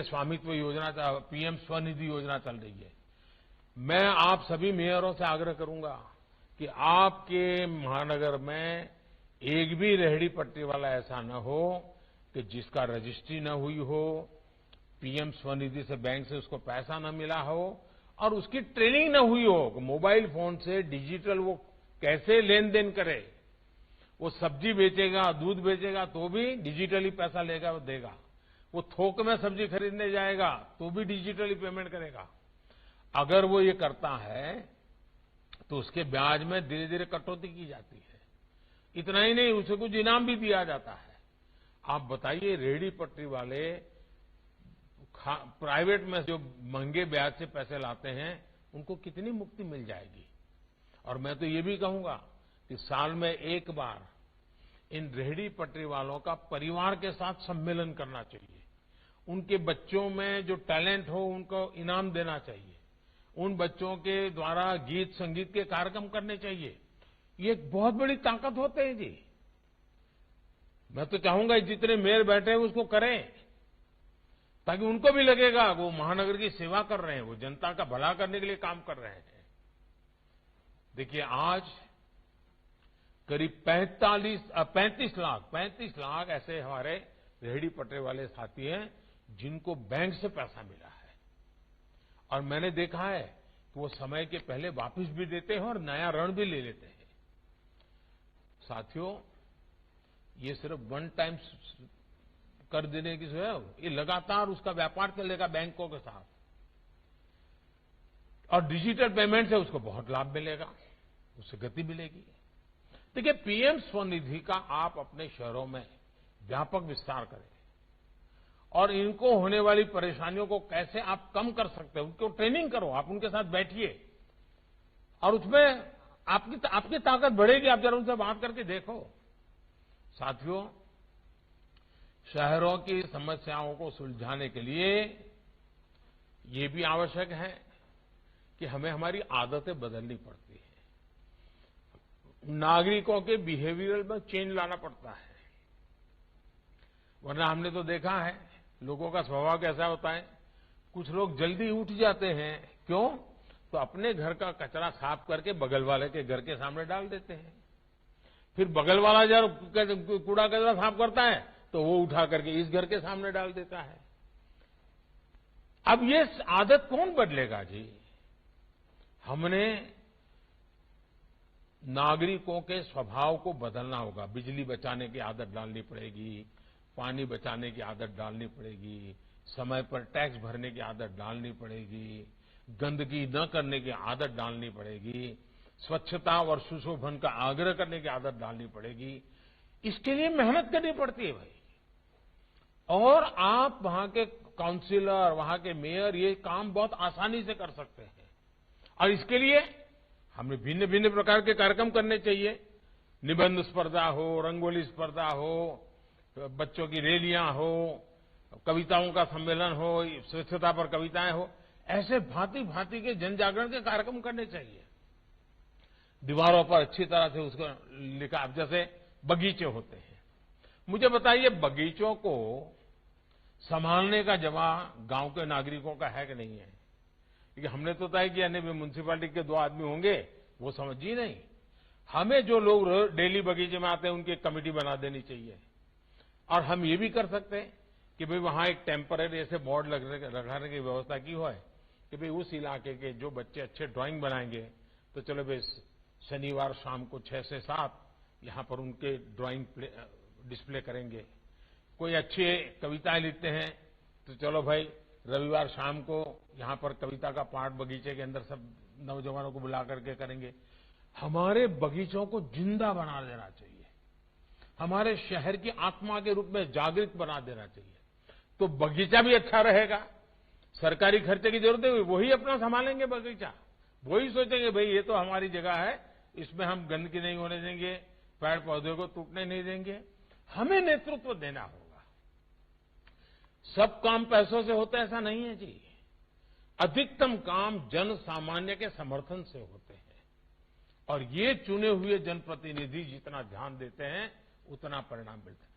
स्वामित्व योजना, पीएम स्वनिधि योजना चल रही है। मैं आप सभी मेयरों से आग्रह करूंगा कि आपके महानगर में एक भी रेहड़ी पटरी वाला ऐसा न हो कि जिसका रजिस्ट्री न हुई हो, पीएम स्वनिधि से बैंक से उसको पैसा न मिला हो और उसकी ट्रेनिंग न हुई हो। मोबाइल फोन से डिजिटल वो कैसे लेन देन करे। वो सब्जी बेचेगा, दूध बेचेगा तो भी डिजिटली पैसा लेगा, वो देगा। वो थोक में सब्जी खरीदने जाएगा तो भी डिजिटली पेमेंट करेगा। अगर वो ये करता है तो उसके ब्याज में धीरे धीरे कटौती की जाती है। इतना ही नहीं, उसे कुछ इनाम भी दिया जाता है। आप बताइए, रेहड़ी पटरी वाले प्राइवेट में जो महंगे ब्याज से पैसे लाते हैं उनको कितनी मुक्ति मिल जाएगी। और मैं तो ये भी कहूंगा कि साल में एक बार इन रेहड़ी पटरी वालों का परिवार के साथ सम्मेलन करना चाहिए। उनके बच्चों में जो टैलेंट हो उनको इनाम देना चाहिए। उन बच्चों के द्वारा गीत संगीत के कार्यक्रम करने चाहिए। ये एक बहुत बड़ी ताकत होते हैं जी। मैं तो चाहूंगा जितने मेयर बैठे हैं उसको करें, ताकि उनको भी लगेगा वो महानगर की सेवा कर रहे हैं, वो जनता का भला करने के लिए काम कर रहे हैं। देखिए, आज करीब 35 लाख ऐसे हमारे रेहड़ी पटरी वाले साथी हैं जिनको बैंक से पैसा मिला है। और मैंने देखा है कि वो समय के पहले वापस भी देते हैं और नया ऋण भी ले लेते हैं। साथियों, ये सिर्फ वन टाइम कर देने की है, ये लगातार उसका व्यापार चलेगा बैंकों के साथ। और डिजिटल पेमेंट से उसको बहुत लाभ मिलेगा, उससे गति मिलेगी। देखिए, पीएम स्वनिधि का आप अपने शहरों में व्यापक विस्तार करें और इनको होने वाली परेशानियों को कैसे आप कम कर सकते हैं उनको ट्रेनिंग करो। आप उनके साथ बैठिए और उसमें आपकी ताकत बढ़ेगी। आप जरा उनसे बात करके देखो। साथियों, शहरों की समस्याओं को सुलझाने के लिए ये भी आवश्यक है कि हमें हमारी आदतें बदलनी पड़ती है। नागरिकों के बिहेवियर में चेंज लाना पड़ता है। वरना हमने तो देखा है लोगों का स्वभाव कैसा होता है। कुछ लोग जल्दी उठ जाते हैं। क्यों? तो अपने घर का कचरा साफ करके बगल वाले के घर के सामने डाल देते हैं। फिर बगल वाला जब कूड़ा कचरा साफ करता है तो वो उठा करके इस घर के सामने डाल देता है। अब ये आदत कौन बदलेगा जी? हमने नागरिकों के स्वभाव को बदलना होगा। बिजली बचाने की आदत डालनी पड़ेगी, पानी बचाने की आदत डालनी पड़ेगी, समय पर टैक्स भरने की आदत डालनी पड़ेगी, गंदगी न करने की आदत डालनी पड़ेगी, स्वच्छता और सुशोभन का आग्रह करने की आदत डालनी पड़ेगी। इसके लिए मेहनत करनी पड़ती है भाई। और आप वहां के काउंसिलर, वहां के मेयर ये काम बहुत आसानी से कर सकते हैं। और इसके लिए हमें भिन्न भिन्न प्रकार के कार्यक्रम करने चाहिए। निबंध स्पर्धा हो, रंगोली स्पर्धा हो, बच्चों की रैलियां हो, कविताओं का सम्मेलन हो, स्वच्छता पर कविताएं हो। ऐसे भांति भांति के जन जागरण के कार्यक्रम करने चाहिए। दीवारों पर अच्छी तरह से उसको लिखा, जैसे बगीचे होते हैं। मुझे बताइए, बगीचों को संभालने का जवाब गांव के नागरिकों का है कि नहीं है? क्योंकि हमने तो तय किया नहीं, म्युनिसिपैलिटी के 2 आदमी होंगे, वो समझिए नहीं। हमें जो लोग डेली बगीचे में आते हैं उनकी एक कमेटी बना देनी चाहिए। और हम ये भी कर सकते हैं कि भाई वहां एक टेम्पररी ऐसे बोर्ड लगाने की व्यवस्था की हो कि भाई उस इलाके के जो बच्चे अच्छे ड्राइंग बनाएंगे तो चलो भाई शनिवार शाम को 6 से 7 यहां पर उनके ड्राइंग डिस्प्ले करेंगे। कोई अच्छी कविताएं लिखते हैं तो चलो भाई रविवार शाम को यहां पर कविता का पाठ बगीचे के अंदर सब नौजवानों को बुला करके करेंगे। हमारे बगीचों को जिंदा बना देना चाहिए। हमारे शहर की आत्मा के रूप में जागृत बना देना चाहिए। तो बगीचा भी अच्छा रहेगा। सरकारी खर्चे की जरूरत है, वही अपना संभालेंगे बगीचा। वही सोचेंगे भाई ये तो हमारी जगह है, इसमें हम गंदगी नहीं होने देंगे, पेड़ पौधे को टूटने नहीं देंगे। हमें नेतृत्व देना होगा। सब काम पैसों से होता है ऐसा नहीं है जी। अधिकतम काम जन सामान्य के समर्थन से होते हैं। और ये चुने हुए जनप्रतिनिधि जितना ध्यान देते हैं उतना परिणाम मिलता है।